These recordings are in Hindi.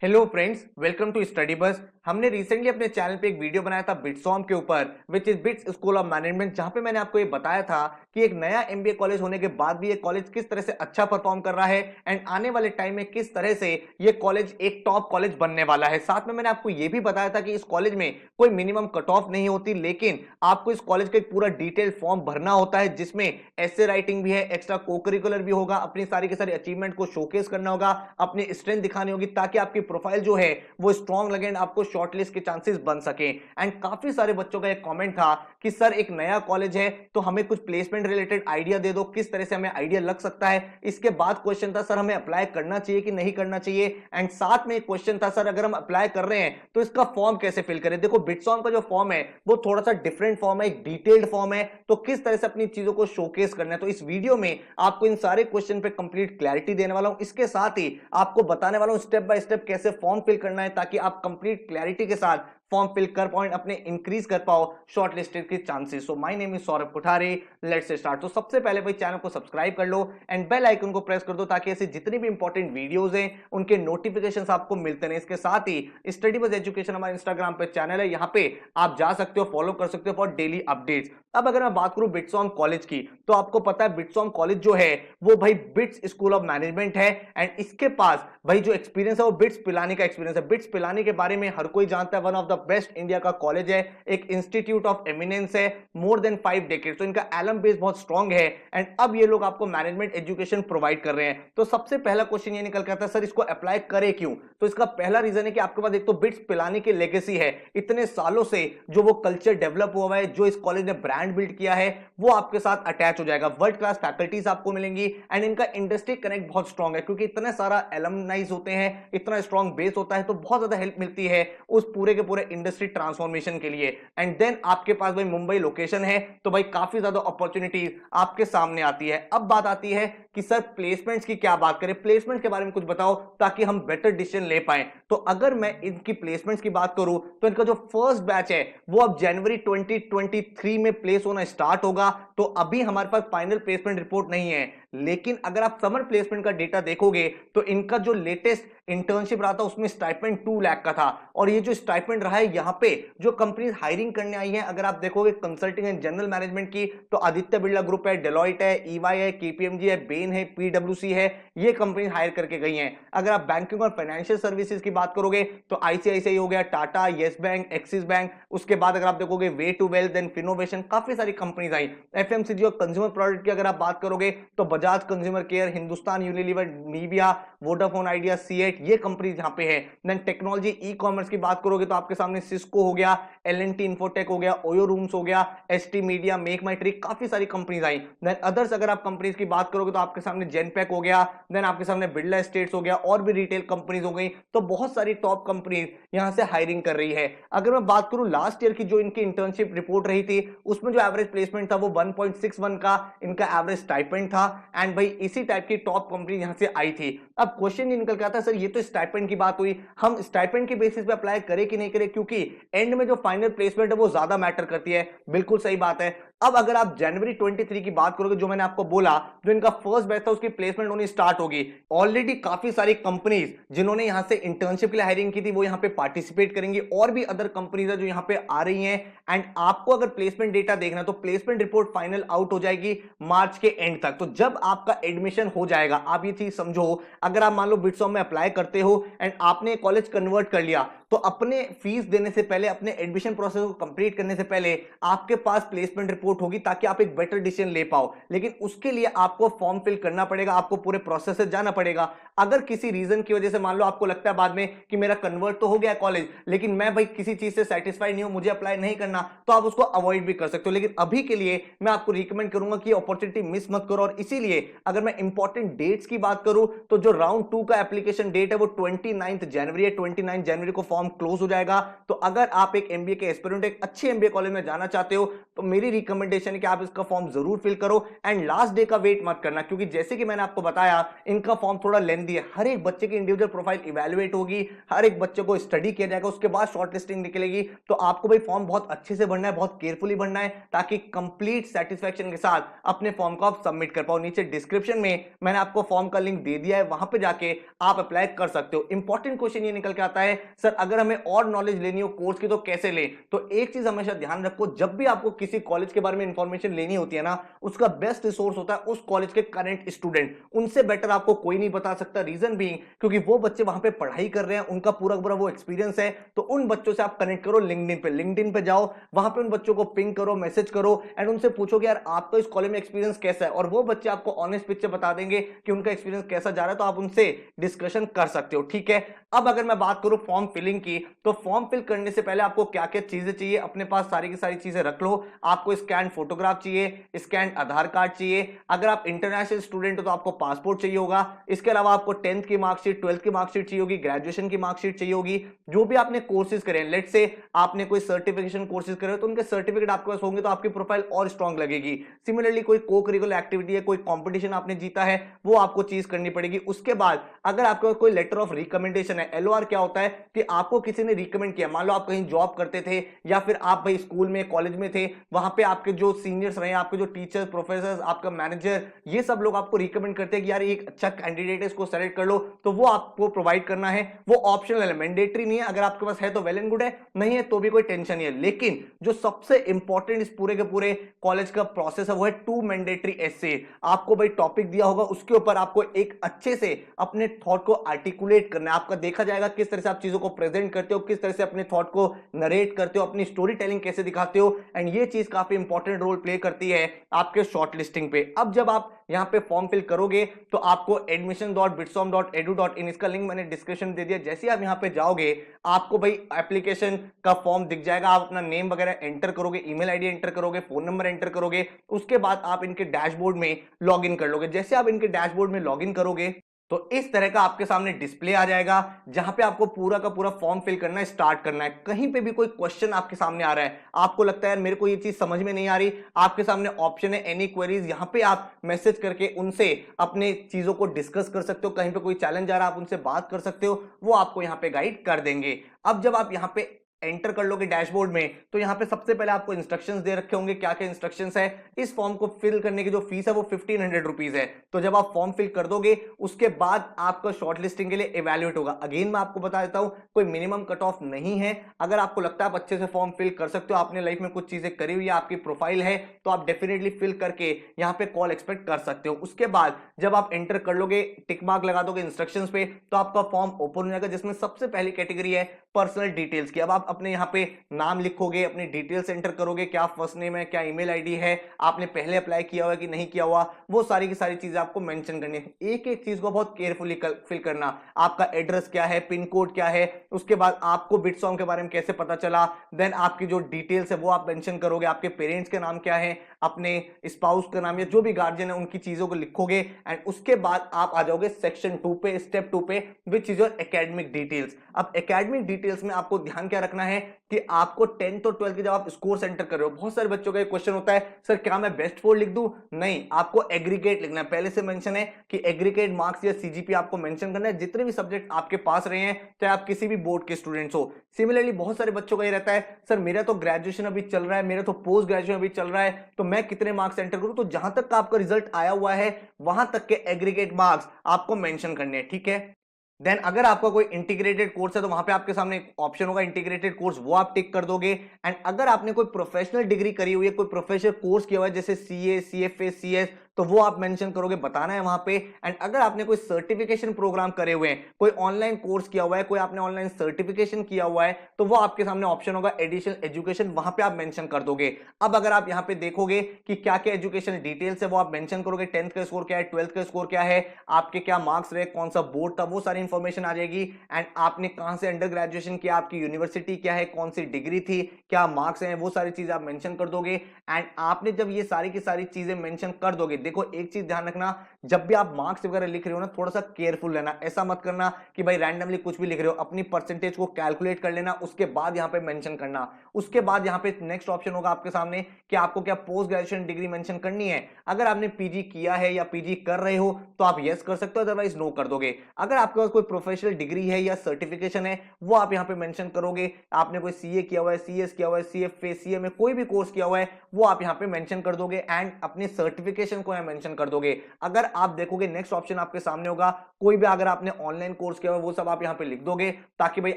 Hello friends, welcome to study bus. हमने रिसेंटली अपने चैनल पे एक वीडियो बनाया था बिट्सॉम के ऊपर, which is bits school of management, जहां पे मैंने आपको ये बताया था कि एक नया एमबीए कॉलेज होने के बाद भी ये कॉलेज किस तरह से अच्छा परफॉर्म कर रहा है एंड आने वाले टाइम में किस तरह से ये कॉलेज एक टॉप कॉलेज बनने वाला है। साथ में मैंने आपको ये भी बताया था कि इस कॉलेज में कोई मिनिमम कट ऑफ नहीं होती, लेकिन आपको इस कॉलेज का एक पूरा डिटेल फॉर्म भरना होता है, जिसमें एसे राइटिंग भी है, एक्स्ट्रा को करिकुलर भी होगा, अपनी सारी के सारी अचीवमेंट को शोकेस करना होगा, अपनी स्ट्रेंथ दिखानी होगी, ताकि आपकी प्रोफाइल जो है वो स्ट्रॉन्ग लगे एंड आपको शॉर्टलिस्ट के चांसेस बन सके। एंड काफी सारे बच्चों का एक कमेंट था कि सर एक नया कॉलेज है तो हमें कुछ प्लेसमेंट रिलेटेड आइडिया दे दो, किस तरह से हमें आइडिया लग सकता है। इसके बाद क्वेश्चन था सर हमें अप्लाई करना चाहिए कि नहीं करना चाहिए, एंड साथ में एक क्वेश्चन था सर अगर हम अप्लाई कर रहे हैं तो इसका फॉर्म कैसे फिल करें। देखो बिट्सॉम का जो फॉर्म है वो थोड़ा सा डिफरेंट फॉर्म है, एक डिटेल्ड फॉर्म है, तो किस तरह से अपनी चीजों को शोकेस करना है। तो इस वीडियो में आपको इन सारे क्वेश्चन पे कंप्लीट क्लैरिटी देने वाला हूं। इसके साथ ही आपको बताने वाला हूं स्टेप बाय स्टेप कैसे फॉर्म फिल करना है, ताकि आप कंप्लीट क्लैरिटी के साथ फॉर्म फिल कर पाओ, अपने इंक्रीज कर पाओ शॉर्ट लिस्टेड के chances. So my name is Saurabh Kothari, let's start. तो सबसे पहले भाई चैनल को सब्सक्राइब कर लो एंड बेल आइकन को प्रेस कर दो, ताकि ऐसे जितनी भी इंपॉर्टेंट वीडियोस हैं उनके नोटिफिकेशंस आपको मिलते हैं। इसके साथ ही स्टडी बस एजुकेशन हमारे इंस्टाग्राम पे चैनल है, यहाँ पे आप जा सकते हो, फॉलो कर सकते हो फॉर डेली अपडेट्स। अब अगर मैं बात करूं बिट्सॉम कॉलेज की, तो आपको पता है बिट्सॉम कॉलेज जो है वो भाई बिट्स स्कूल ऑफ मैनेजमेंट है, एंड इसके पास भाई जो एक्सपीरियंस है वो बिट्स पिलानी का एक्सपीरियंस है। बिट्स पिलानी के बारे में हर कोई जानता है, one of the best India का कॉलेज है, एक इंस्टीट्यूट ऑफ एमिनेंस है, मोर देन 5 डेकेड। तो इनका एलम बेस बहुत स्ट्रांग है, एंड अब ये लोग आपको मैनेजमेंट एजुकेशन प्रोवाइड कर रहे हैं। तो सबसे पहला क्वेश्चन ये निकल कर आता है सर इसको अप्लाई करे क्यों। तो इसका पहला रीजन है कि आपके पास एक तो बिट्स पिलानी की लेगेसी है, इतने सालों से जो वो कल्चर डेवलप हुआ है, जो इस कॉलेज ने ब्रांड बिल्ड किया है, वो आपके साथ अटैच हो जाएगा। वर्ल्ड क्लास फैकल्टीज आपको मिलेंगी, एंड इनका इंडस्ट्री कनेक्ट बहुत स्ट्रांग है, क्योंकि इतने सारा एलमनाइज होते हैं, इतना स्ट्रांग बेस होता है, तो बहुत ज्यादा हेल्प मिलती है उस पूरे के पूरे इंडस्ट्री ट्रांसफॉर्मेशन के लिए। एंड देन आपके पास भाई मुंबई लोकेशन है, तो भाई काफी ज्यादा अपॉर्चुनिटीज आपके सामने आती है। अब बात आती है कि सर प्लेसमेंट्स की क्या बात करें, प्लेसमेंट के बारे में कुछ बताओ ताकि हम बेटर डिसीजन ले पाए। तो अगर मैं इनकी प्लेसमेंट्स की बात करूं तो इनका जो फर्स्ट बैच है वो अब जनवरी 2023 में प्लेस होना स्टार्ट होगा। तो अभी हमारे पास फाइनल प्लेसमेंट रिपोर्ट नहीं है, लेकिन अगर आप समर प्लेसमेंट का डेटा देखोगे तो इनका जो लेटेस्ट इंटर्नशिप रहा था उसमें स्टाइपेंड 2 लाख का था, और ये जो स्टाइपेंड रहा है यहाँ पे जो कंपनीज हायरिंग करने आई हैं, अगर आप देखोगे कंसल्टिंग एंड जनरल मैनेजमेंट की, तो आदित्य बिरला ग्रुप है, डेलॉइट है, ईवाई है, केपीएमजी है, बेन है, पीडब्ल्यूसी है, ये कंपनी हायर करके गई हैं। अगर आप बैंकिंग और फाइनेंशियल सर्विसेज की बात करोगे तो आईसीआईसीआई हो गया, Tata, yes bank, Axis bank, उसके बाद अगर आप देखोगे way to wealth, then Finnovation, काफी सारी कंपनीज आई। एफएमसीजी और कंज्यूमर प्रोडक्ट की अगर आप बात करोगे तो Bajaj consumer care, Hindustan Unilever, Nivea, Vodafone Idea, CEAT, ये कंपनी यहां पे है। देन टेक्नोलॉजी ई कॉमर्स की बात करोगे तो आपके सामने सिस्को हो गया, एलएनटी इन्फोटेक हो गया, ओयो रूम्स हो गया, एसटी मीडिया, मेक माई ट्रिक, काफी सारी कंपनीज आई। देन अदर्स अगर आप कंपनीज की बात करोगे तो आपके सामने जेनपैक हो गया, देन आपके सामने बिरला एस्टेट्स हो गया, और भी रिटेल कंपनीज हो गई। तो बहुत सारी टॉप कंपनीज यहां से हायरिंग कर रही है। अगर मैं बात करूं लास्ट ईयर की जो इनकी इंटर्नशिप रिपोर्ट रही थी, उसमें जो एवरेज प्लेसमेंट था वो 1.61 का इनका एवरेज स्टाइपेंड था, एंड भाई इसी टाइप की टॉप कंपनी यहां से आई थी। अब क्वेश्चन ये निकल के आता है सर ये तो स्टाइपेंड की बात हुई, हम स्टाइपेंड के बेसिस पे अप्लाई करें कि नहीं करें, क्योंकि एंड में जो फाइनल प्लेसमेंट है वो ज्यादा मैटर करती है। बिल्कुल सही बात है। अब अगर आप जनवरी 23 की बात करोगे, जो मैंने आपको बोला जो इनका फर्स्ट बैच था उसकी प्लेसमेंट होनी स्टार्ट होगी। ऑलरेडी काफी सारी कंपनीज जिन्होंने यहां से इंटर्नशिप के लिए हायरिंग की थी वो यहां पे पार्टिसिपेट करेंगी, और भी अदर कंपनीज है जो यहां पे आ रही हैं। एंड आपको अगर प्लेसमेंट डेटा देखना है तो प्लेसमेंट रिपोर्ट फाइनल आउट हो जाएगी मार्च के एंड तक। तो जब आपका एडमिशन हो जाएगा, आप ये चीज समझो, अगर आप मान लो बिट्सॉम में अप्लाई करते हो एंड आपने कॉलेज कन्वर्ट कर लिया, तो अपने फीस देने से पहले, अपने एडमिशन प्रोसेस को कंप्लीट करने से पहले आपके पास प्लेसमेंट रिपोर्ट होगी, ताकि आप एक बेटर डिसीजन ले पाओ। लेकिन उसके लिए आपको फॉर्म फिल करना पड़ेगा, आपको पूरे प्रोसेस से जाना पड़ेगा। अगर किसी रीजन की वजह से मान लो आपको लगता है बाद में कि मेरा कन्वर्ट तो हो गया कॉलेज, लेकिन मैं भाई किसी चीज से सेटिस्फाइड नहीं हूं, मुझे अप्लाई नहीं करना, तो आप उसको अवॉइड भी कर सकते हो। लेकिन अभी के लिए मैं आपको रिकमेंड करूंगा कि अपॉर्चुनिटी मिस मत करो। और इसीलिए अगर मैं इंपॉर्टेंट डेट्स की बात करूं तो जो राउंड 2 का एप्लीकेशन डेट है वो 29 जनवरी है, 29 जनवरी को फॉर्म क्लोज हो जाएगा। तो अगर आप एक एमबीए के एस्पिरेंट एक अच्छे एमबीए कॉलेज में जाना चाहते हो तो मेरी रिकमेंडेशन है कि आप इसका फॉर्म जरूर फिल करो एंड लास्ट डे का वेट मत करना, क्योंकि जैसे कि मैंने आपको बताया इनका फॉर्म थोड़ा लेंथी है। हर एक बच्चे की इंडिविजुअल प्रोफाइल इवैल्यूएट होगी, हर एक बच्चे को स्टडी किया जाएगा, उसके बाद शॉर्ट लिस्टिंग निकलेगी। तो आपको भाई फॉर्म बहुत अच्छे से भरना है, बहुत केयरफुली भरना है, ताकि कंप्लीट सेटिस्फैक्शन के साथ अपने फॉर्म को आप सबमिट कर पाओ। नीचे डिस्क्रिप्शन में मैंने आपको फॉर्म का लिंक दे दिया है, वहां पे जाके आप अप्लाई कर सकते हो। इंपॉर्टेंट क्वेश्चन ये निकल के आता है, सर अगर हमें और नॉलेज लेनी हो कोर्स की तो कैसे ले? तो एक चीज हमेशा ध्यान रखो, जब भी आपको किसी कॉलेज के बारे में इंफॉर्मेशन लेनी होती है ना, उसका बेस्ट रिसोर्स होता है उस कॉलेज के करंट स्टूडेंट। उनसे बेटर आपको कोई नहीं बता सकता। रीजन भी क्योंकि वो बच्चे वहां पे पढ़ाई कर रहे हैं, उनका पूरा पूरा वो एक्सपीरियंस है। तो उन बच्चों से आप कनेक्ट करो लिंक्डइन पे जाओ, वहां पे उन बच्चों को पिंग करो, मैसेज करो एंड उनसे पूछो कि यार आपका इस कॉलेज में एक्सपीरियंस कैसा है, और वो बच्चे आपको ऑनेस्ट पिक्चर बता देंगे कि उनका एक्सपीरियंस कैसा जा रहा है। तो आप उनसे डिस्कशन कर सकते हो, ठीक है। अब अगर मैं बात करूं फॉर्म फिलिंग की, तो फॉर्म फिल करने से पहले आपको क्या क्या चीजें चाहिए, अपने पास सारी की सारी चीजें रख लो। आपको स्कैन फोटोग्राफ चाहिए, स्कैन आधार कार्ड चाहिए, अगर आप इंटरनेशनल स्टूडेंट हो तो आपको पासपोर्ट चाहिए होगा। इसके अलावा आपको 10th की मार्कशीट, 12th की मार्कशीट चाहिए होगी, ग्रेजुएशन की मार्कशीट चाहिए होगी। जो भी आपने कोर्सेज करे, लेट्स से आपने कोई सर्टिफिकेशन कोर्सेज करे तो उनके सर्टिफिकेट आपके पास होंगे तो आपकी प्रोफाइल और स्ट्रांग लगेगी। सिमिलरली कोई को करिकुलर एक्टिविटी है, कोई कंपटीशन आपने जीता है, वो आपको चीज करनी पड़ेगी। उसके बाद अगर आपके पास कोई लेटर ऑफ रिकमेंडेशन है, एलओआर क्या होता है कि आपको किसी ने रिकमेंड किया, मान लो आप कहीं जॉब करते थे या फिर आप भाई स्कूल में कॉलेज में थे, वहां पे आपके जो सीनियर्स रहे, आपके जो टीचर्स, प्रोफेसर, आपका मैनेजर, ये सब लोग आपको रिकमेंड करते हैं कि यार एक अच्छा कैंडिडेट है, इसको सेलेक्ट कर लो, तो वो आपको प्रोवाइड करना है। वो ऑप्शनल है, मैंडेटरी नहीं है। अगर आपके पास है तो वेल एंड गुड है, नहीं है तो भी कोई टेंशन नहीं है। लेकिन जो सबसे इंपॉर्टेंट इस पूरे के पूरे कॉलेज का प्रोसेस है वो है 2 मैंडेटरी एसे। आपको भाई टॉपिक दिया होगा, उसके ऊपर आपको एक अच्छे से अपने थॉट को आर्टिकुलेट करना है। आपका देखा जाएगा किस तरह से आप चीजों को प्रेजेंट करते हो, किस तरह से अपने थॉट को नरेट करते हो, अपनी स्टोरी टेलिंग कैसे दिखाते हो, एंड ये चीज काफी इंपॉर्टेंट रोल प्ले करती है आपके शॉर्ट लिस्टिंग पे। अब जब आप यहां पे फॉर्म फिल करोगे तो आपको admission.bitsom.edu.in, इसका लिंक मैंने डिस्क्रिप्शन दे दिया। जैसे आप यहां पे जाओगे आपको भाई एप्लीकेशन का फॉर्म दिख जाएगा। आप अपना नेम वगैरह एंटर करोगे, ईमेल आईडी एंटर करोगे, फोन नंबर एंटर करोगे, उसके बाद आप इनके डैशबोर्ड में लॉगिन कर लोगे। जैसे आप इनके डैशबोर्ड में लॉगिन करोगे तो इस तरह का आपके सामने डिस्प्ले आ जाएगा, जहां पे आपको पूरा का पूरा फॉर्म फिल करना है, स्टार्ट करना है। कहीं पे भी कोई क्वेश्चन आपके सामने आ रहा है, आपको लगता है यार मेरे को ये चीज समझ में नहीं आ रही, आपके सामने ऑप्शन है एनी क्वेरीज, यहां पे आप मैसेज करके उनसे अपने चीजों को डिस्कस कर सकते हो। कहीं पे कोई चैलेंज आ रहा है आप उनसे बात कर सकते हो, वो आपको यहां पे गाइड कर देंगे। अब जब आप यहां पे एंटर कर लोगे डैशबोर्ड में, तो यहां पे सबसे पहले आपको इंस्ट्रक्शंस दे रखे होंगे। क्या क्या इंस्ट्रक्शंस है? इस फॉर्म को फिल करने की जो फीस है वो 1500 रुपीज है। तो जब आप फॉर्म फिल कर दोगे उसके बाद आपका शॉर्ट लिस्टिंग के लिए इवैल्यूएट होगा। अगेन मैं आपको बता देता हूं, कोई मिनिमम कट ऑफ नहीं है। अगर आपको लगता है आप अच्छे से फॉर्म फिल कर सकते हो, आपने लाइफ में कुछ चीजें करी हुई है, आपकी प्रोफाइल है, तो आप डेफिनेटली फिल करके यहां पे कॉल एक्सपेक्ट कर सकते हो। उसके बाद जब आप एंटर कर लोगे, टिक मार्क लगा दोगे इंस्ट्रक्शंस पे, तो आपका फॉर्म ओपन हो जाएगा, जिसमें सबसे पहली कैटेगरी है पर्सनल डिटेल्स की। अब आप अपने यहां पे नाम लिखोगे, अपनी डिटेल्स एंटर करोगे, क्या फर्स्ट नेम है, क्या ईमेल आईडी है, आपने पहले अप्लाई किया हुआ कि नहीं किया हुआ, वो सारी की सारी चीजें आपको मेंशन करनी है। एक एक चीज को बहुत केयरफुली फिल करना। आपका एड्रेस क्या है, पिन कोड क्या है, उसके बाद आपको बिटसॉम के बारे में कैसे पता चला, देन आपकी जो डिटेल्स है वो आप मेंशन करोगे, आपके पेरेंट्स के नाम क्या है, अपने स्पाउस का नाम, या जो भी गार्जियन है उनकी चीजों को लिखोगे। एंड उसके बाद आप आ जाओगे सेक्शन 2 पे, स्टेप 2 पे, which is your academic details. अब एकेडमिक डिटेल्स में आपको ध्यान क्या रखना है कि आपको 10th और 12th के जब आप स्कोर एंटर कर रहे हो, बहुत सारे बच्चों का एक क्वेश्चन होता है, सर क्या मैं बेस्ट 4 लिख दूं? नहीं, आपको एग्रीगेट लिखना है। पहले से मेंशन है कि एग्रीगेट मार्क्स या सीजीपी आपको मेंशन करना है, जितने भी सब्जेक्ट आपके पास रहे हैं, चाहे आप किसी भी बोर्ड के स्टूडेंट्स हो। सिमिलरली बहुत सारे बच्चों का ये रहता है, सर मेरा तो ग्रेजुएशन अभी चल रहा है, मेरा तो पोस्ट ग्रेजुएशन अभी चल रहा है, तो मैं कितने मार्क्स एंटर करूं? तो जहां तक का आपका रिजल्ट आया हुआ है वहां तक के एग्रीगेट मार्क्स आपको मेंशन करने हैं, ठीक है। देन अगर आपका कोई इंटीग्रेटेड कोर्स है तो वहां पे आपके सामने एक ऑप्शन होगा इंटीग्रेटेड कोर्स, वो आप टिक कर दोगे। एंड अगर आपने कोई प्रोफेशनल डिग्री करी हुई है, कोई प्रोफेशनल कोर्स किया हुआ है, जैसे सीए, सीएफए, सीएस, तो वो आप मेंशन करोगे, बताना है वहां पे। एंड अगर आपने कोई सर्टिफिकेशन प्रोग्राम करे हुए हैं, कोई ऑनलाइन कोर्स किया हुआ है, कोई आपने ऑनलाइन सर्टिफिकेशन किया हुआ है, तो वो आपके सामने ऑप्शन होगा एडिशनल एजुकेशन, वहां पे आप मेंशन कर दोगे। अब अगर आप यहां पे देखोगे कि क्या क्या एजुकेशन डिटेल्स है वो आप मेंशन करोगे, 10th का स्कोर क्या है, 12th का स्कोर क्या है, आपके क्या मार्क्स रहे, कौन सा बोर्ड था, वो सारी इंफॉर्मेशन आ जाएगी। एंड आपने कहां से अंडर ग्रेजुएशन किया, आपकी यूनिवर्सिटी क्या है, कौन सी डिग्री थी, क्या मार्क्स हैं, वो सारी चीजें आप मेंशन कर दोगे। एंड आपने जब ये सारी की सारी चीजें मेंशन कर दोगे, देखो एक चीज ध्यान रखना, जब भी आप मार्क्स वगैरह लिख रहे हो ना, थोड़ा सा केयरफुल रहना। ऐसा मत करना कि भाई रैंडमली कुछ भी लिख रहे हो, अपनी परसेंटेज को कैलकुलेट कर लेना, उसके बाद यहाँ पे मेंशन करना। उसके बाद यहाँ पे नेक्स्ट ऑप्शन होगा आपके सामने कि आपको क्या पोस्ट ग्रेजुएशन डिग्री मेंशन करनी है। अगर आपने पीजी किया है या पीजी कर रहे हो तो आप यस कर सकते हो, अदरवाइज नो कर दोगे। अगर आपके पास कोई प्रोफेशनल डिग्री है या सर्टिफिकेशन है वो आप यहाँ पे मेंशन करोगे। आपने कोई सीए किया हुआ है, सीएस किया हुआ है, सीएफए, सीएमए, कोई भी कोर्स किया हुआ है वो आप यहाँ पे मेंशन कर दोगे एंड अपनी सर्टिफिकेशन को यहाँ मेंशन कर दोगे। अगर आप देखोगे नेक्स्ट ऑप्शन आपके सामने होगा, कोई भी अगर आपने ऑनलाइन कोर्स किया हुआ वो सब आप यहाँ पे लिख दोगे ताकि भाई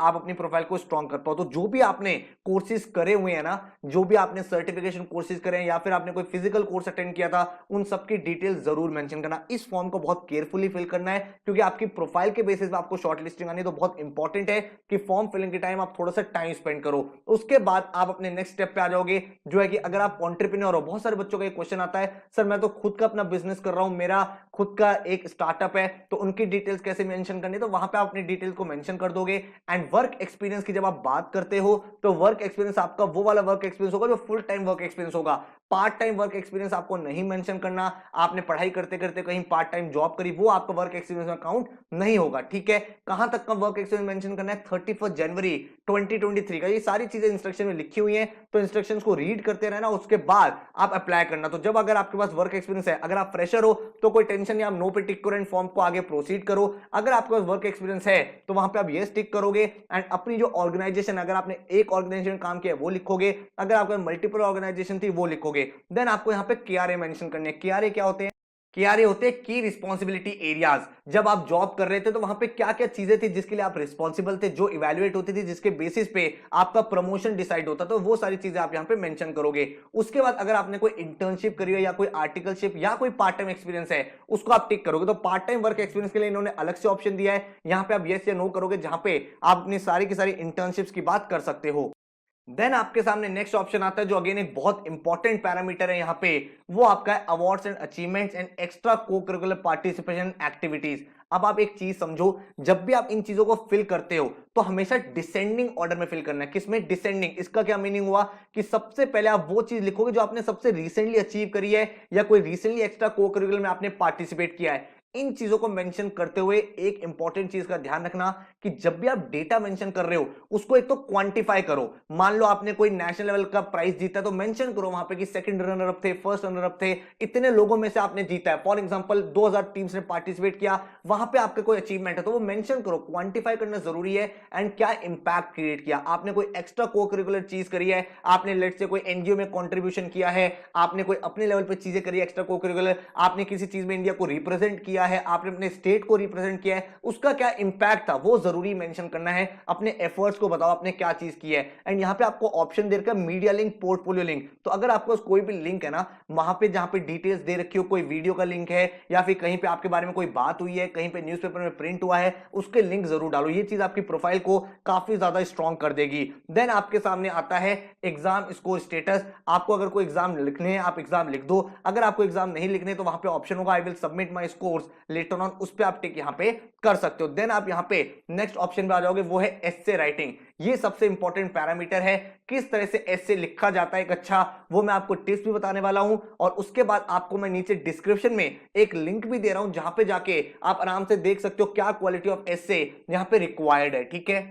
आप अपनी प्रोफाइल को स्ट्रॉन्ग कर पाओ। तो जो भी आपने कोर्सेज करे हुए हैं ना, जो भी आपने सर्टिफिकेशन कोर्सेज करे हैं या फिर आपने कोई फिजिकल कोर्स अटेंड किया था, उन सबकी डिटेल जरूर मेंशन करना। इस फॉर्म को बहुत केयरफुली फिल करना है क्योंकि आपकी प्रोफाइल के बेसिस पे आपको शॉर्ट लिस्टिंग आनी है। तो बहुत इंपॉर्टेंट है कि फॉर्म फिलिंग के टाइम आप थोड़ा सा टाइम स्पेंड करो। उसके बाद आप अपने नेक्स्ट स्टेप पे आ जाओगे, जो है कि अगर आप एंटरप्रेन्योर हो। बहुत सारे बच्चों का एक क्वेश्चन आता है, सर मैं तो खुद का अपना बिजनेस कर रहा हूं, मेरा खुद का एक स्टार्टअप है, तो उनकी डिटेल्स कैसे मेंशन करनी है। तो वहां पे आप अपनी डिटेल को मेंशन कर दोगे। एंड वर्क एक्सपीरियंस की जब आप बात करते हो तो वर्क एक्सपीरियंस आपका वो वाला वर्क एक्सपीरियंस होगा जो फुल टाइम वर्क एक्सपीरियंस होगा। पार्ट टाइम वर्क एक्सपीरियंस आपको नहीं मेंशन करना। आपने पढ़ाई करते करते कहीं पार्ट टाइम जॉब करी, वो आपका वर्क एक्सपीरियंस में काउंट नहीं होगा। ठीक है, कहां तक का वर्क एक्सपीरियंस मेंशन करना है, 31 जनवरी 2023 का। ये सारी चीजें इंस्ट्रक्शन में लिखी हुई हैं, तो इंस्ट्रक्शंस को रीड करते रहना, उसके बाद आप अप्लाई करना। तो जब अगर आपके पास वर्क एक्सपीरियंस है, अगर आप फ्रेशर हो तो कोई टेंशन नहीं, आप नो पे टिक करो एंड फॉर्म को आगे प्रोसीड करो। अगर आपके पास वर्क एक्सपीरियंस है तो वहां पे आप यस टिक करोगे एंड अपनी जो ऑर्गेनाइजेशन, अगर आपने एक ऑर्गेनाइजेशन काम किया वो लिखोगे, अगर आपके मल्टीपल ऑर्गेनाइजेशन थी वो लिखोगे। देन आपको यहाँ पे केआरए मेंशन करने। केआरए क्या होते हैं? केआरए होते हैं की रिस्पॉन्सिबिलिटी एरियाज। जब आप जॉब कर रहे थे तो वहां पे क्या क्या चीजें थी जिसके लिए आप रिस्पॉन्सिबल थे, जो इवेल्युएट होती थी, जिसके बेसिस पे आपका प्रमोशन डिसाइड होता, तो वो सारी चीजें आप यहां पे मेंशन करोगे। उसके बाद अगर आपने कोई इंटर्नशिप करी है या कोई आर्टिकलशिप या कोई पार्ट टाइम एक्सपीरियंस है उसको आप टिक करोगे। तो पार्ट टाइम वर्क एक्सपीरियंस के लिए इन्होंने अलग से ऑप्शन दिया है, यहां पे आप यस या नो करोगे, जहां पे आप अपनी सारी की सारी इंटर्नशिप्स की बात कर सकते हो। देन आपके सामने नेक्स्ट ऑप्शन आता है जो अगेन एक बहुत इंपॉर्टेंट पैरामीटर है यहां पे, वो आपका है awards and achievements and extra को करिकुलर पार्टिसिपेशन एक्टिविटीज। अब आप एक चीज समझो, जब भी आप इन चीजों को फिल करते हो तो हमेशा डिसेंडिंग ऑर्डर में फिल करना है। किसमें? डिसेंडिंग। इसका क्या मीनिंग हुआ कि सबसे पहले आप वो चीज लिखोगे जो आपने सबसे रिसेंटली अचीव करी है या कोई रिसेंटली एक्स्ट्रा को करिकुलर में आपने पार्टिसिपेट किया है। इन चीजों को मेंशन करते हुए एक इंपॉर्टेंट चीज का ध्यान रखना कि जब भी आप डेटा मेंशन कर रहे हो उसको एक तो क्वांटिफाई करो। मान लो आपने कोई नेशनल लेवल का प्राइज जीता तो मेंशन करो वहां पे कि सेकंड रनर अप थे, फर्स्ट रनर अप थे, इतने लोगों में से आपने जीता है। फॉर एग्जांपल 2000 टीम्स ने पार्टिसिपेट किया, वहां पे आपका कोई अचीवमेंट है तो वो मेंशन करो। क्वांटिफाई करना जरूरी है। एंड क्या इंपैक्ट क्रिएट किया, आपने कोई एक्स्ट्रा को करिकुलर चीज करी है, आपने लेट से कोई एनजीओ में कंट्रीब्यूशन किया है, आपने कोई अपने लेवल पे चीजें करी एक्स्ट्रा को करिकुलर, आपने किसी चीज में इंडिया को रिप्रेजेंट किया है, आपने अपने स्टेट को रिप्रेजेंट किया है, उसका क्या इंपैक्ट था वो जरूरी मेंशन करना है। अपने एफर्ट्स को बताओ आपने क्या चीज की है। एंड यहां पे आपको ऑप्शन दे रखा है मीडिया लिंक, पोर्टफोलियो लिंक। तो अगर आपके पास कोई भी लिंक है ना, वहां पे जहां पे डिटेल्स दे रखी हो, कोई वीडियो का लिंक है या फिर कहीं पे आपके बारे में कोई बात हुई है, कहीं पे न्यूज़पेपर में प्रिंट हुआ है, उसके लिंक जरूर डालो। ये चीज आपकी प्रोफाइल को काफी ज्यादा स्ट्रॉन्ग कर देगी। देन आपके सामने आता है एग्जाम स्कोर स्टेटस। आपको अगर कोई एग्जाम लिखने हैं आप एग्जाम लिख दो, अगर आपको एग्जाम नहीं लिखने तो वहां पे ऑप्शन होगा I will submit my scores later on, उस पे आप टिक यहां पे कर सकते हो। देन आप यहां पे नेक्स्ट ऑप्शन पे आ जाओगे, वो है एस्से राइटिंग। ये सबसे इंपॉर्टेंट पैरामीटर है, किस तरह से एस्से लिखा जाता है एक अच्छा, वो मैं आपको टिप्स भी बताने वाला हूं। और उसके बाद आपको मैं नीचे डिस्क्रिप्शन में एक लिंक भी दे रहा हूं जहां पे जाके आप आराम से देख सकते हो क्या क्वालिटी ऑफ एस्से यहां पे रिक्वायर्ड है। ठीक है,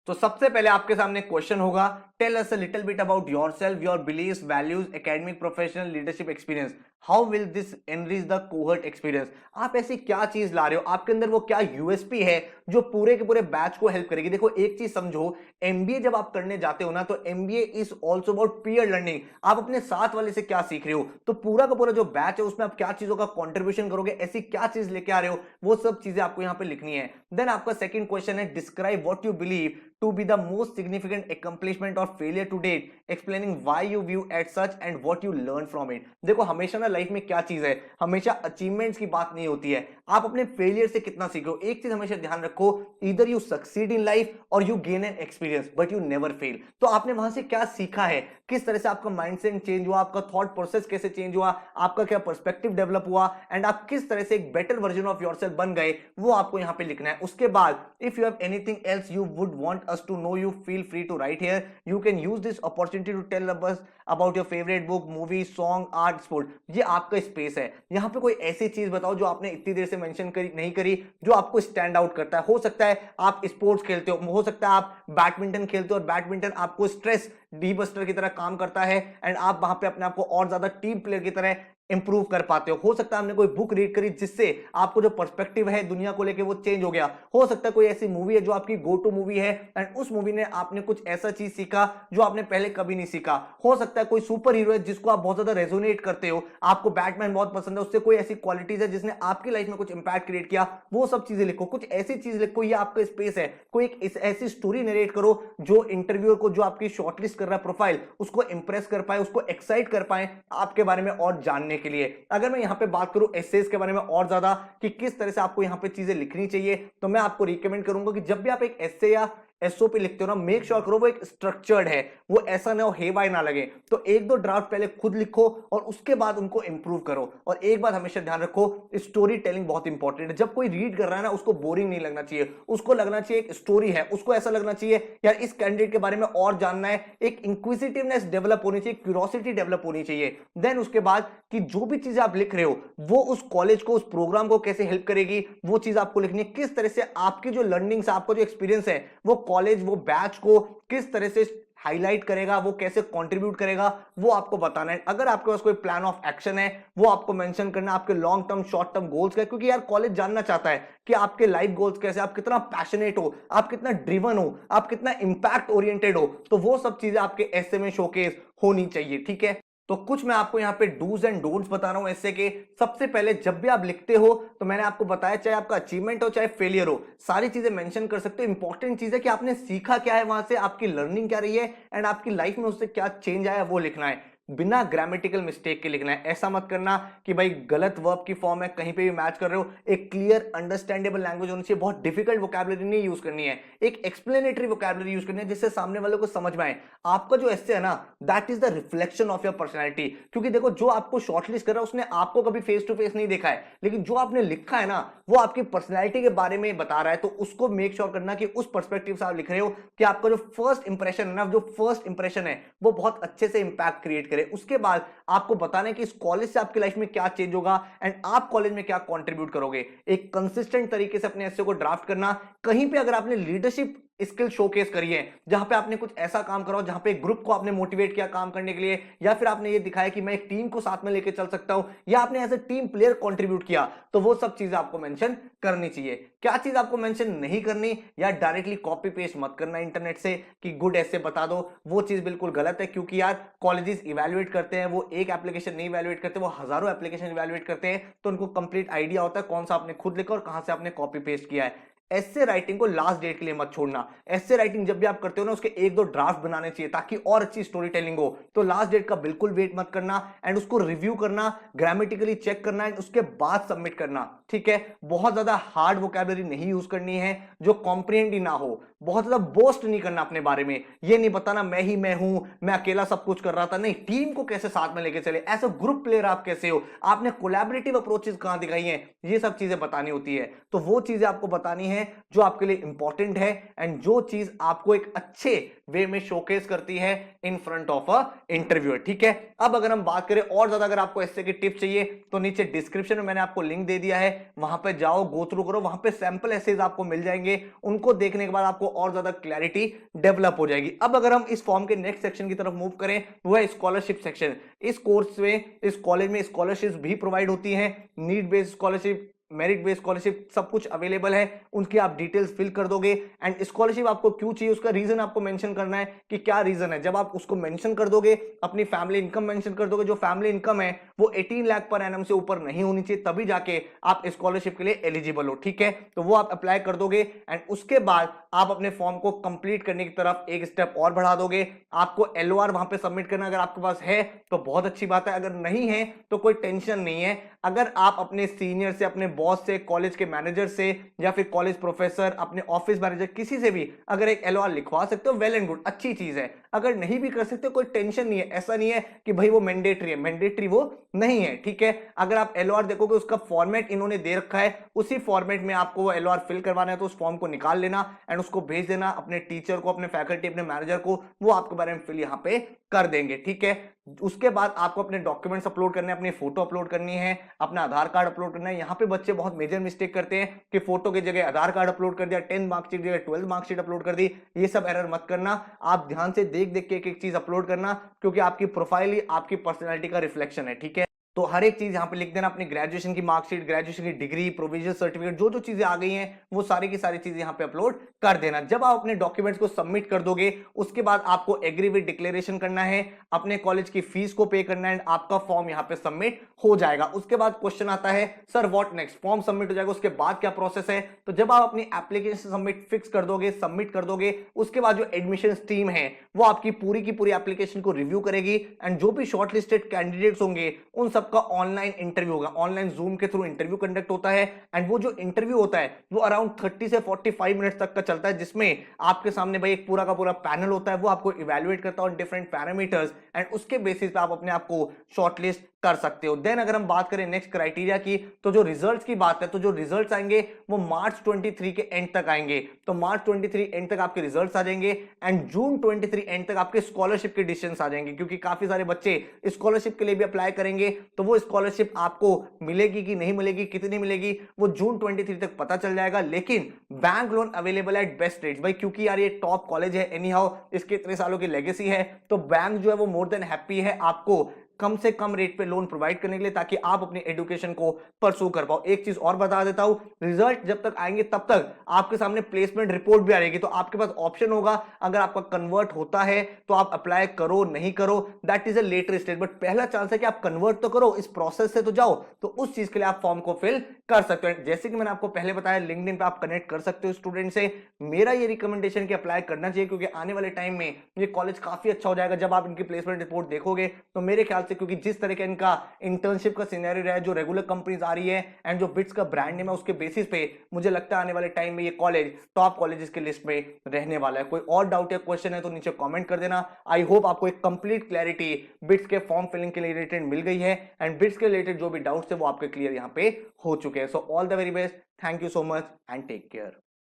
तो सबसे पहले आपके सामने क्वेश्चन होगा, tell us a little bit about yourself, your beliefs, values, academic, professional, leadership experience. How will this enrich the cohort experience. आप ऐसी क्या चीज ला रहे हो, आपके अंदर वो क्या यूएसपी है जो पूरे के पूरे बैच को हेल्प करेगी। देखो एक चीज समझो, एमबीए जब आप करने जाते हो ना तो MBA is also about peer learning. आप अपने साथ वाले से क्या सीख रहे हो, तो पूरा का पूरा जो बैच है उसमें आप क्या चीजों का कॉन्ट्रीब्यूशन करोगे, ऐसी क्या चीज लेके आ रहे हो, वो सब चीजें आपको यहां पे लिखनी है। देन आपका सेकंड क्वेश्चन है, describe what you believe to be the most significant accomplishment or failure to date, explaining why you view as such and what you learn from it। देखो हमेशा ना लाइफ में क्या चीज है, हमेशा अचीवमेंट्स की बात नहीं होती है, आप अपने फेलियर से कितना सीख रहे हो। एक चीज हमेशा ध्यान रखो, इधर यू सक्सीड इन लाइफ और you gain an experience but you never fail. तो आपने वहां से क्या सीखा है, किस तरह से आपका माइंडसेट चेंज हुआ, आपका थॉट प्रोसेस कैसे चेंज हुआ, आपका क्या पर्सपेक्टिव डेवलप हुआ, एंड आप किस तरह से एक बेटर वर्जन ऑफ योरसेल्फ बन गए, वो आपको यहां पे लिखना है। उसके बाद if you have anything else you would want us to know, you feel free to write here. You can use this opportunity to tell us about your favorite book, movie, song, art, sport। ये आपका स्पेस है। यहाँ पे कोई ऐसी चीज बताओ जो आपने इतनी देर से मेंशन करी नहीं करी, जो आपको स्टैंड आउट करता है। हो सकता है आप स्पोर्ट्स खेलते हो सकता है आप बैडमिंटन खेलते हो और बैडमिंटन आपको स्ट्रेस डीबस्टर की तरह काम करता है एंड आप वहां पे अपने आप को और ज्यादा टीम प्लेयर की तरह इंप्रूव कर पाते हो सकता है आपने कोई बुक रीड करी जिससे आपको जो पर्सपेक्टिव है दुनिया को लेके वो चेंज हो गया। हो सकता है कोई ऐसी मूवी है जो आपकी गो टू मूवी है एंड उस मूवी ने आपने कुछ ऐसा चीज सीखा जो आपने पहले कभी नहीं सीखा। हो सकता है कोई सुपर हीरो है जिसको आप बहुत ज्यादा रेजोनेट करते हो, आपको बैटमैन बहुत पसंद है, उससे कोई ऐसी क्वालिटीज है जिसने आपकी लाइफ में कुछ इंपैक्ट क्रिएट किया, वो सब चीजें लिखो। कुछ ऐसी चीज लिखो, ये आपका स्पेस है। कोई एक ऐसी स्टोरी नरेट करो जो इंटरव्यूअर को, जो आपकी शॉर्टलिस्ट कर रहा है प्रोफाइल, उसको इंप्रेस कर पाए, उसको एक्साइट कर पाए आपके बारे में और जानने के लिए। अगर मैं यहां पे बात करूं एसेज के बारे में और ज्यादा कि किस तरह से आपको यहां पे चीजें लिखनी चाहिए, तो मैं आपको रिकमेंड करूंगा कि जब भी आप एक एसे या एसओपी लिखते हो ना, मेक श्योर करो वो एक स्ट्रक्चर्ड है, वो ऐसा ना हो हेवाई ना लगे। तो एक दो ड्राफ्ट पहले खुद लिखो और उसके बाद उनको इंप्रूव करो। और एक बात हमेशा ध्यान रखो, स्टोरी टेलिंग बहुत इंपॉर्टेंट है। जब कोई रीड कर रहा है ना, उसको बोरिंग नहीं लगना चाहिए, उसको लगना चाहिए एक स्टोरी है, उसको ऐसा लगना चाहिए यार इस कैंडिडेट के बारे में और जानना है, एक इंक्विजिटिवनेस डेवलप होनी चाहिए, क्यूरियोसिटी डेवलप होनी चाहिए। देन उसके बाद कि जो भी चीजें आप लिख रहे हो वो उस कॉलेज को, उस प्रोग्राम को कैसे हेल्प करेगी, वो चीज आपको लिखनी है। किस तरह से आपकी जो लर्निंग से, आपका जो एक्सपीरियंस है, वो कॉलेज, वो बैच को किस तरह से हाईलाइट करेगा, वो कैसे कंट्रीब्यूट करेगा, वो आपको बताना है। अगर आपके पास कोई प्लान ऑफ एक्शन है वो आपको मेंशन करना, आपके long term short term goals क्या है, क्योंकि यार कॉलेज जानना चाहता है कि आपके लाइफ गोल्स कैसे, आप कितना पैशनेट हो, आप कितना ड्रिवन हो, आप कितना इंपैक्ट ओरिएंटेड हो। तो वो सब चीजें आपके एसे में शोकेस होनी चाहिए, ठीक है। तो कुछ मैं आपको यहाँ पे डूज एंड डोंट्स बता रहा हूं ऐसे के। सबसे पहले जब भी आप लिखते हो तो मैंने आपको बताया, चाहे आपका अचीवमेंट हो चाहे फेलियर हो, सारी चीजें मेंशन कर सकते हो। इंपॉर्टेंट चीज है कि आपने सीखा क्या है वहां से, आपकी लर्निंग क्या रही है एंड आपकी लाइफ में उससे क्या चेंज आया, वो लिखना है। बिना ग्रामेटिकल मिस्टेक के लिखना है। ऐसा मत करना कि भाई गलत वर्ब की फॉर्म है, कहीं पे भी मैच कर रहे हो। एक क्लियर अंडरस्टैंडेबल लैंग्वेज होनी चाहिए, बहुत डिफिकल्ट वोकैबुलरी नहीं यूज करनी है, एक एक्सप्लेनेटरी वोकैबुलरी यूज करनी है जिससे सामने वालों को समझ में आए। आपका जो एस्से है ना, that is the reflection of your personality. क्योंकि देखो, जो आपको शॉर्टलिस्ट कर रहा है उसने आपको कभी फेस टू फेस नहीं देखा है, लेकिन जो आपने लिखा है ना वो आपकी पर्सनैलिटी के बारे में बता रहा है। तो उसको मेक श्योर करना कि उस पर्सपेक्टिव से आप लिख रहे हो कि आपका जो फर्स्ट इंप्रेशन है ना, जो फर्स्ट इंप्रेशन है वो बहुत अच्छे से इंपैक्ट क्रिएट करे। उसके बाद आपको बताना है कि इस कॉलेज से आपकी लाइफ में क्या चेंज होगा एंड आप कॉलेज में क्या कंट्रीब्यूट करोगे। एक कंसिस्टेंट तरीके से अपने एस्से को ड्राफ्ट करना। कहीं पे अगर आपने लीडरशिप स्किल शोकेस करी है, जहां पे आपने कुछ ऐसा काम करा हो, जहां पे ग्रुप को आपने मोटिवेट किया काम करने के लिए, या फिर आपने ये दिखाया कि मैं एक टीम को साथ में लेके चल सकता हूं, या आपने as a team player contribute किया, तो वो सब चीजें आपको मेंशन करनी चाहिए। क्या चीज आपको मेंशन नहीं करनी, या डायरेक्टली कॉपी पेस्ट मत करना इंटरनेट से कि गुड ऐसे बता दो, वो चीज बिल्कुल गलत है। क्योंकि यार कॉलेजेस इवैल्यूएट करते हैं, वो एक एप्लीकेशन नहीं इवैल्यूएट करते, वो हजारों एप्लीकेशन इवैल्यूएट करते हैं। तो उनको कंप्लीट आइडिया होता है कौन सा आपने खुद लिखा और कहां से आपने कॉपी पेस्ट किया है। एस्से राइटिंग को लास्ट डेट के लिए मत छोड़ना। एस्से राइटिंग जब भी आप करते हो ना, उसके एक दो ड्राफ्ट बनाने चाहिए ताकि और अच्छी स्टोरी टेलिंग हो। तो लास्ट डेट का बिल्कुल वेट मत करना एंड उसको रिव्यू करना, ग्रामेटिकली चेक करना एंड उसके बाद सबमिट करना, ठीक है। बहुत ज्यादा हार्ड वोकैबुलरी नहीं यूज करनी है जो कॉम्प्रिहेंड ही ना हो। बहुत ज्यादा बोस्ट नहीं करना अपने बारे में, ये नहीं बताना मैं ही मैं हूं, मैं अकेला सब कुछ कर रहा था। नहीं, टीम को कैसे साथ में लेके चले, एज अ ग्रुप प्लेयर आप कैसे हो, आपने कोलैबोरेटिव अप्रोचेस कहां दिखाई हैं, ये सब चीजें बतानी होती है। तो वो चीजें आपको बतानी है जो आपके लिए इंपॉर्टेंट है एंड जो चीज आपको एक अच्छे वे में शोकेस करती है in front of a interviewer, ठीक है। अब अगर हम बात करें और ज्यादा, अगर आपको ऐसे की टिप्स चाहिए तो नीचे डिस्क्रिप्शन में मैंने आपको लिंक दे दिया है, वहां पे जाओ, गो थ्रू करो, वहां पे सैंपल एसेज आपको मिल जाएंगे। उनको देखने के बाद आपको और ज्यादा क्लैरिटी डेवलप हो जाएगी। अब अगर हम इस फॉर्म के नेक्स्ट सेक्शन की तरफ मूव करें, वो है स्कॉलरशिप सेक्शन। इस कोर्स में, इस कॉलेज में स्कॉलरशिप भी प्रोवाइड होती है, need based scholarship, merit based scholarship, सब कुछ अवेलेबल है। उनकी आप डिटेल्स फिल कर दोगे एंड स्कॉलरशिप आपको क्यों चाहिए उसका रीजन आपको मेंशन करना है कि क्या रीजन है। जब आप उसको मेंशन कर दोगे, अपनी फैमिली इनकम मेंशन कर दोगे, जो फैमिली इनकम है वो 18 लाख पर एनम से ऊपर नहीं होनी चाहिए, तभी जाके आप स्कॉलरशिप के लिए एलिजिबल हो, ठीक है। तो वो आप अप्लाई कर दोगे एंड उसके बाद आप अपने फॉर्म को कंप्लीट करने की तरफ एक स्टेप और बढ़ा दोगे। आपको एलओआर वहां पे सबमिट करना, अगर आपके पास है तो बहुत अच्छी बात है, अगर नहीं है तो कोई टेंशन नहीं है। अगर आप अपने सीनियर से, अपने बॉस से, कॉलेज के मैनेजर से, या फिर कॉलेज प्रोफेसर, अपने ऑफिस मैनेजर, किसी से भी अगर एक एलओआर लिखवा सकते हो, वेल एंड गुड, अच्छी चीज है। अगर नहीं भी कर सकते कोई टेंशन नहीं है, ऐसा नहीं है कि भाई वो मैंडेटरी है, मैंडेटरी वो नहीं है, ठीक है। अगर आप एलओआर देखोगे, उसका फॉर्मेट इन्होंने दे रखा है, उसी फॉर्मेट में आपको वो एलओआर फिल करवाना है, तो उस फॉर्म को निकाल लेना एंड उसको भेज देना अपने टीचर को, अपने फैकल्टी, अपने मैनेजर को, वो आपके बारे में फिल यहां पे कर देंगे, ठीक है। उसके बाद आपको अपने डॉक्यूमेंट्स अपलोड करने हैं, अपनी फोटो अपलोड करनी है, अपना आधार कार्ड अपलोड करना है। यहाँ पे बच्चे बहुत मेजर मिस्टेक करते हैं कि फोटो की जगह आधार कार्ड अपलोड कर दिया, 10 मार्कशीट की जगह 12 मार्कशीट अपलोड कर दी। ये सब एरर मत करना, आप ध्यान से देख देख के एक एक चीज अपलोड करना, क्योंकि आपकी प्रोफाइल ही आपकी पर्सनैलिटी का रिफ्लेक्शन है, ठीक है। तो हर एक चीज यहां पे लिख देना, अपनी ग्रेजुएशन की मार्कशीट, ग्रेजुएशन की डिग्री, प्रोविजनल सर्टिफिकेट, जो जो चीजें आ गई हैं वो सारी की सारी चीजें यहां पे अपलोड कर देना। जब आप अपने डॉक्यूमेंट्स को सबमिट कर दोगे, उसके बाद आपको एग्री विद डिक्लेरेशन करना है, अपने कॉलेज की फीस को पे करना है, आपका फॉर्म यहां पे सबमिट हो जाएगा। उसके बाद क्वेश्चन आता है sir what next, form submit हो जाएगा, उसके बाद क्या प्रोसेस है? तो जब आप अपनी एप्लीकेशन सबमिट फिक्स कर दोगे, सबमिट कर दोगे, उसके बाद जो एडमिशन टीम है वो आपकी पूरी की पूरी एप्लीकेशन को रिव्यू करेगी, एंड जो भी शॉर्टलिस्टेड कैंडिडेट्स होंगे उन सबका ऑनलाइन इंटरव्यू होगा, ऑनलाइन जूम के थ्रू इंटरव्यू कंडक्ट होता है। एंड वो जो इंटरव्यू होता है वो अराउंड 30 से 45 मिनट्स तक का चलता है, जिसमें आपके सामने भाई एक पूरा का पूरा पैनल होता है, वो आपको इवैल्यूएट करता है ऑन डिफरेंट पैरामीटर्स, एंड उसके बेसिस पे आप अपने आप को शॉर्टलिस्ट कर सकते हो। देन अगर हम बात करें नेक्स्ट क्राइटेरिया की, तो जो रिजल्ट्स की बात है, तो जो रिजल्ट्स आएंगे वो मार्च 23 के एंड तक आएंगे। तो मार्च 23 एंड तक आपके रिजल्ट्स आ जाएंगे, एंड जून 23 एंड तक आपके स्कॉलरशिप के डिसीजंस आ जाएंगे, क्योंकि काफी सारे बच्चे स्कॉलरशिप के लिए भी अप्लाई करेंगे। तो वो स्कॉलरशिप आपको मिलेगी कि नहीं मिलेगी, कितनी मिलेगी, वो जून 23 तक पता चल जाएगा। लेकिन बैंक लोन अवेलेबल है एट बेस्ट रेट्स भाई, क्योंकि यार ये टॉप कॉलेज है, एनी हाउ इसके इतने सालों की लेगेसी है, तो बैंक जो है वो मोर देन हैप्पी है आपको कम से कम रेट पे लोन प्रोवाइड करने के लिए, ताकि आप अपनी एजुकेशन को परसू कर पाओ। एक चीज और बता देता हूं, रिजल्ट जब तक आएंगे तब तक आपके सामने प्लेसमेंट रिपोर्ट भी आ रहेगी, तो आपके पास ऑप्शन होगा, अगर आपका कन्वर्ट होता है तो आप अप्लाई करो, नहीं करो, that is a later stage, but पहला चांस है कि आप कन्वर्ट तो करो, इस प्रोसेस से तो जाओ, तो उस चीज के लिए आप फॉर्म को फिल कर सकते हो। जैसे कि मैंने आपको पहले बताया, लिंक्डइन पे आप कनेक्ट कर सकते हो स्टूडेंट से। मेरा ये रिकमेंडेशन कि अप्लाई करना चाहिए, क्योंकि आने वाले टाइम में ये कॉलेज काफी अच्छा हो जाएगा जब आप इनकी प्लेसमेंट रिपोर्ट देखोगे। तो मेरे ख्याल से, क्योंकि जिस तरह के इनका इंटर्नशिप का सिनेरियो रहा है, जो रेगुलर कंपनीज आ रही है, एंड जो बिट्स का ब्रांड नेम है, उसके बेसिस पे मुझे लगता है आने वाले टाइम में ये कॉलेज टॉप कॉलेजेस की लिस्ट में रहने वाला है। कोई और डाउट या क्वेश्चन है तो नीचे कमेंट कर देना। आई होप आपको एक कंप्लीट क्लैरिटी बिट्स के फॉर्म फिलिंग के रिलेटेड मिल गई है, एंड बिट्स के रिलेटेड जो भी डाउट्स थे वो आपके क्लियर यहाँ पे हो चुके हैं। So all the very best, thank you so much and take care.